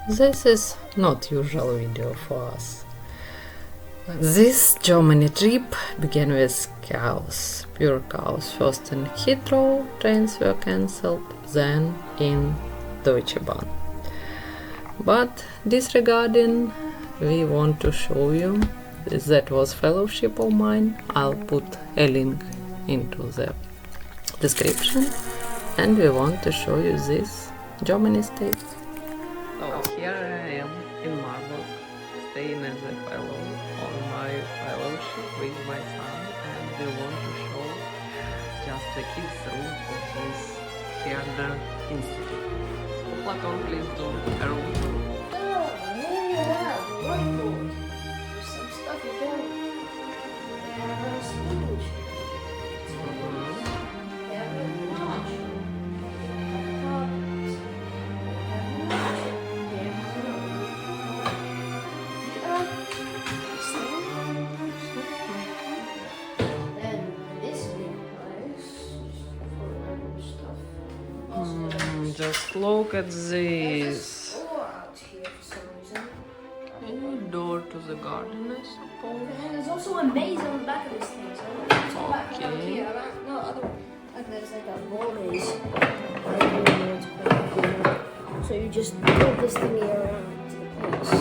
This is not usual video for us. This Germany trip began with chaos, pure chaos. First in Heathrow, trains were cancelled, then in Deutsche Bahn. But disregarding, we want to show you, that was fellowship of mine. I'll put a link into the description, and we want to show you this Germany state. So here I am in Marburg, staying as a fellow on my fellowship with my son, and we want to show just the kids' room of this Herder Institute. So Platon, please do a room tour. Some stuff you don't. Just look at this. Any door to the garden, I suppose. And there's also a maze on the back of this thing. So Okay. there's like a wall maze. So you just move this thingy around to the place.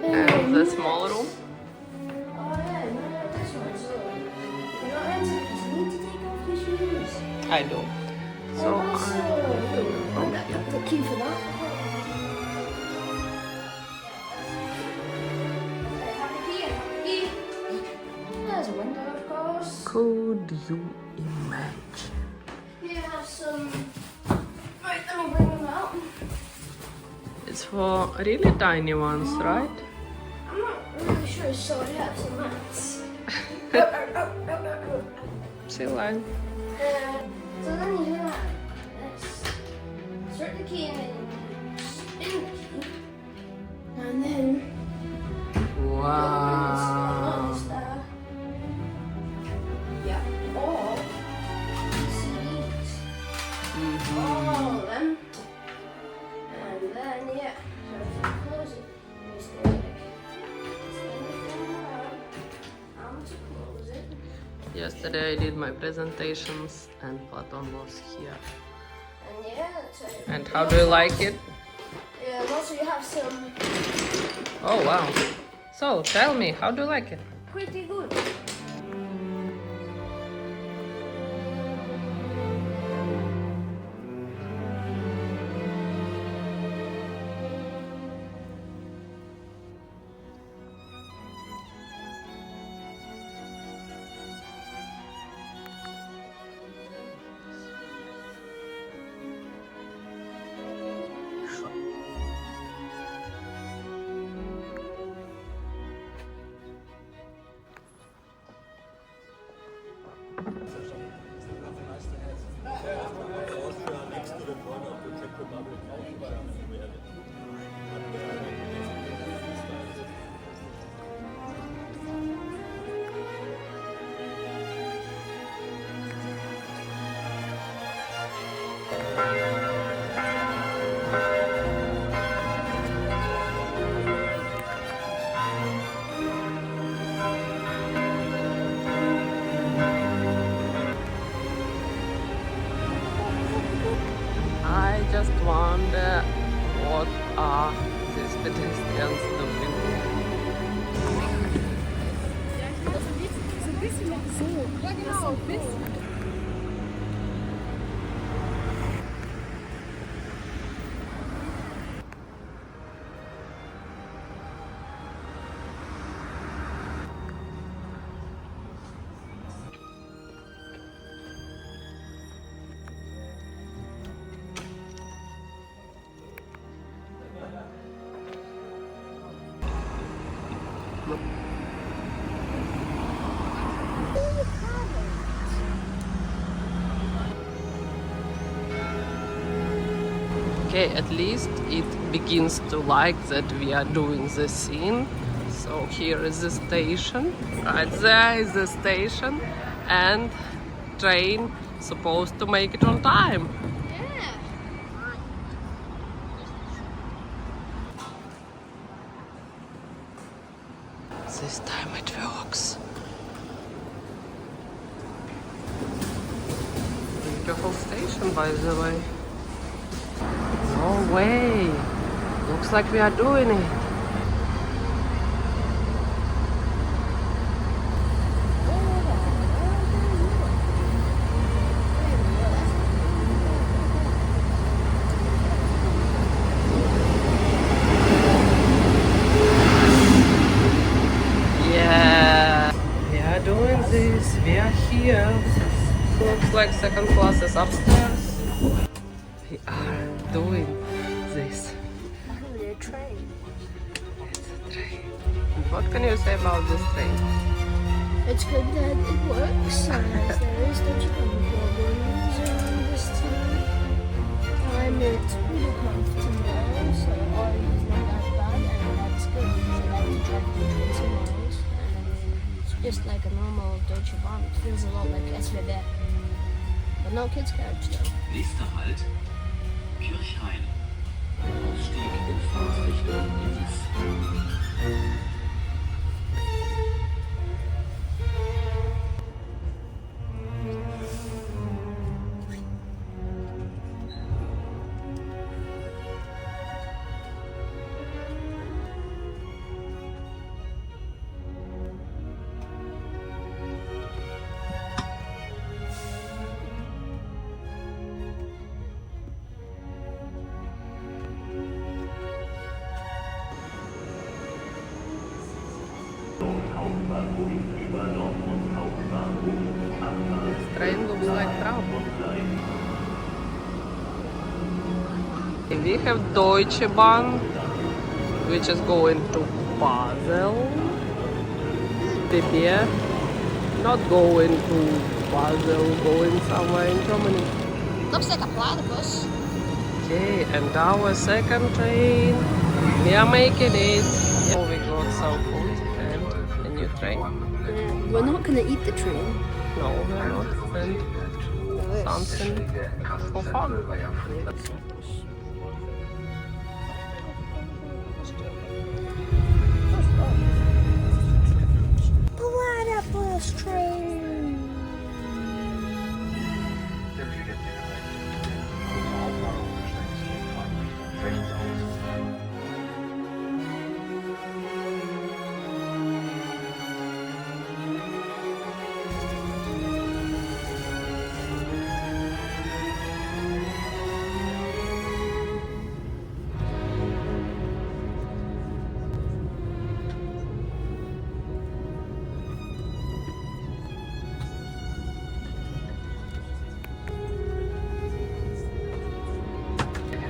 And the small room. Oh yeah, no, this one. So you're not renting it. You need to take off your shoes. I do. So I got the key for that. There's a window, of course. could you imagine? You have some. Right, let me bring them out. It's for really tiny ones, right? I'm not really sure, so I have some mats. See, line. So then you have this. Insert the key in and spin the key. And then. Wow. Yeah, all CDs. All of them. And then, yeah, so if you close it, you stay like, extend the camera out. How to close it. Yesterday I did my presentations and Platon was here. And yeah, that's it. And how do you like it? Yeah, and also you have some Oh wow. So tell me, how do you like it? pretty good. I just wonder what are these pedestrians doing. So ein bisschen so. Ja, genau. Ein bisschen. Okay, at least it begins to like that we are doing the scene. So here is the station, right there is the station, and train supposed to make it on time. Yeah. this time it works. Beautiful station, by the way. No way! Looks like we are doing it. We are here. Looks like second class is upstairs. We are doing this. Finally, a train. It's a train. And what can you say about this train? It's good that it works, as there is no problems this time. It's pretty comfortable, so all is not that bad, and that's good because I like to drive the train some miles. It's just like a normal Deutsche Bahn. It feels a lot like SBB. But no kids carriage though. Nächster Halt, Kirchhain. Ausstieg in Fahrtrichtung links. This train looks like trouble. We have Deutsche Bahn, which is going to Basel. BB not going to Basel, going somewhere in Germany. Looks like a platypus. Okay, and our second train, we are making it. Oh, we got some food and a new train. We're not gonna eat the train. No, we're not. And something for fun. Platypus train.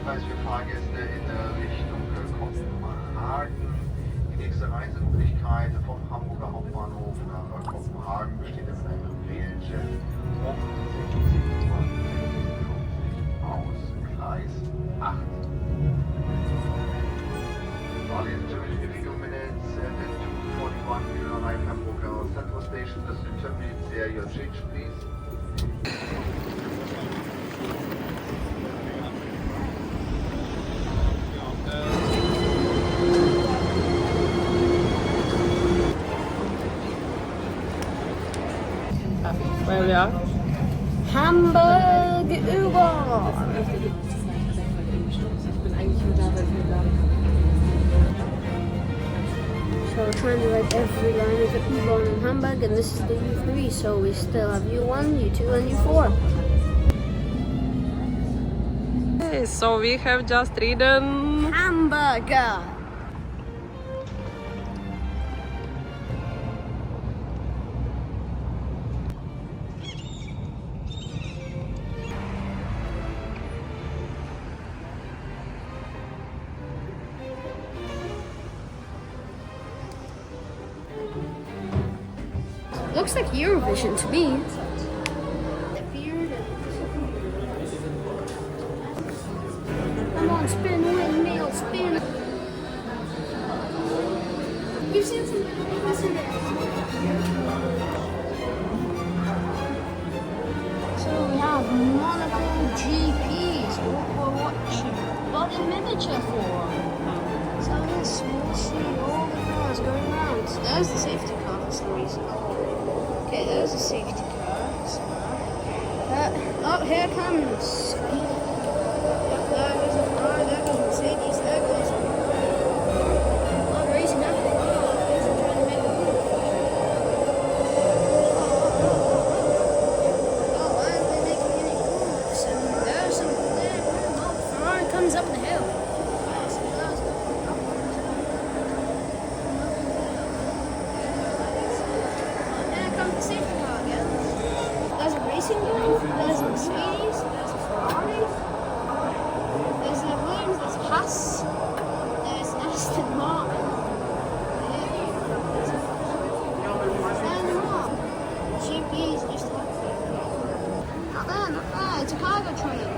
Hinweis für Fahrgäste in Richtung Kopenhagen. Die nächste Reisemöglichkeit vom Hamburger Hauptbahnhof nach Kopenhagen besteht in einem Ferienjet um 16:50 Uhr aus Gleis 8. While the intermission, if you go minutes and then 2:41 you arrive Hamburg Central Station, just determine there your change, please. Where we are? Hamburg U-Bahn. So we're trying to write every line of the U-Bahn in Hamburg, and this is the U3, so we still have U1, U2, and U4. Okay, so we have just ridden. Hamburger. Looks like Eurovision to me. The beard and come on, spin, windmill, spin. You've seen something like this in there. So we have Monaco GPs, what we're watching, but in miniature form. So this we'll see all the cars going around. there's the safety car for some reason. Okay, there's the safety car. So, oh, here it comes. Yep, there goes a car, there goes Mercedes, there goes. Oh, racing up. Oh, he's trying to make a move. Oh, why aren't they making any moves? And there's some. Oh, Ferrari comes up the hill. Safety car again. There's a racing gun, there's a Mercedes, there's a Ferrari, there's a Williams, there's a Haas, there's an Aston Martin, there's a GP's just not there, it's a cargo train.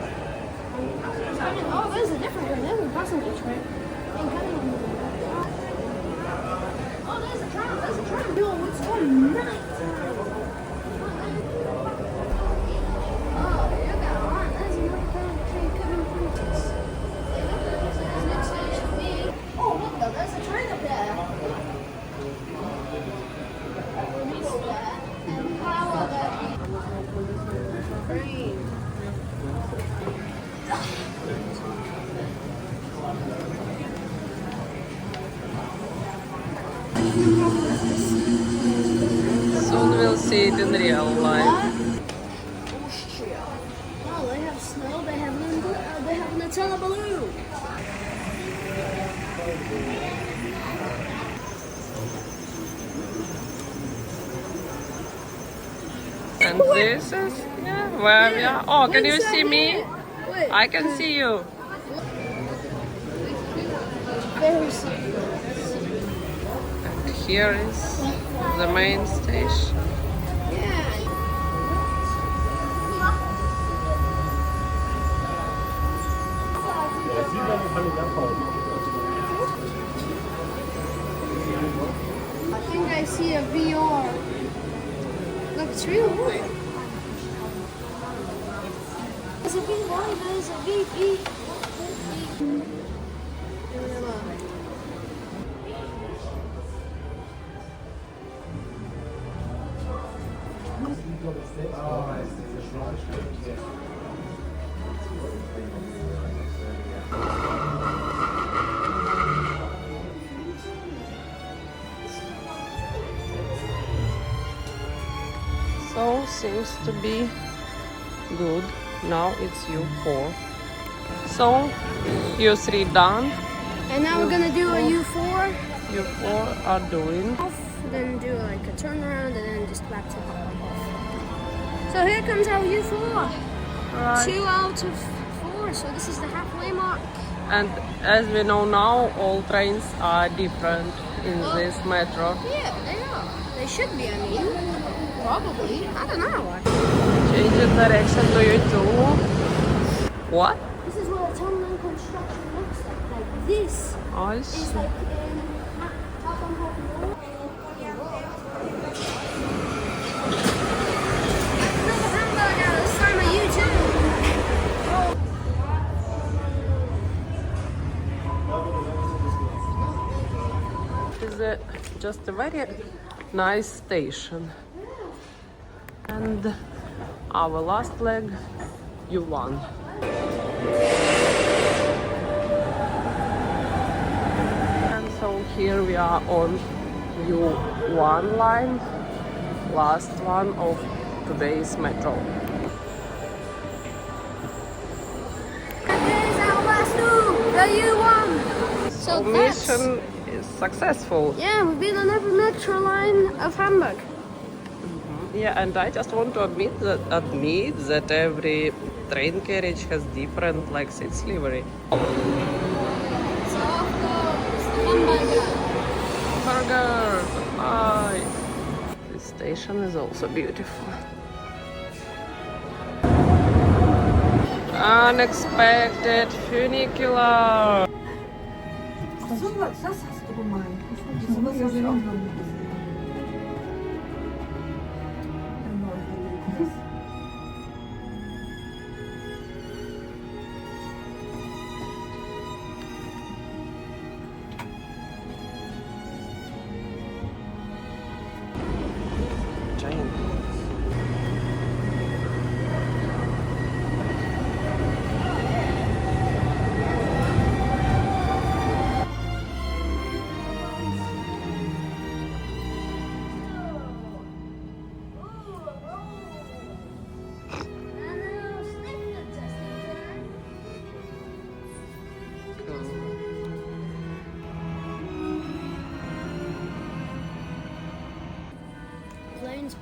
Oh, there's a different one, there's a passenger train. Oh, there's a tram. Yo, what's going on? Soon we'll see it in real life. Austria. Oh, they have snow, they have Nutella balloon. And this is where we are. Oh, can you see me? Wait. I can see you. Very simple. And here is the main station. I think I see a VR. Look, it's real. There's a VR, there's a VP. So seems to be good. Now it's U4. So U3 done. And now we're gonna do a U4. U4 are doing. Then do like a turnaround and then just back to Hamburg. So here comes our U4. Right. 2 out of 4. So this is the halfway mark. And as we know now, all trains are different in this metro. Yeah, they are. They should be, I mean. Probably. I don't know. Changing direction to U2. What? This is what a tunnel construction looks like. Like this I is see. like top on half more. Another hamburger. This time a U2. It's just a very nice station. And our last leg, U1. And so here we are on U1 line, last one of today's metro. Here's our last move, the U1. So that's... Mission is successful. Yeah, we've been on every metro line of Hamburg. Yeah, and I just want to admit that every train carriage has different like seats livery. So of course, hamburger. Burger! Hi! This station is also beautiful. Unexpected funicular!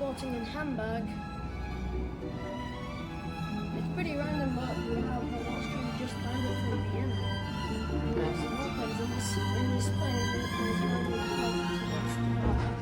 transporting in Hamburg. It's pretty random, but we have a watch train just landed from Vienna. There's more planes in this plane. There's only flights to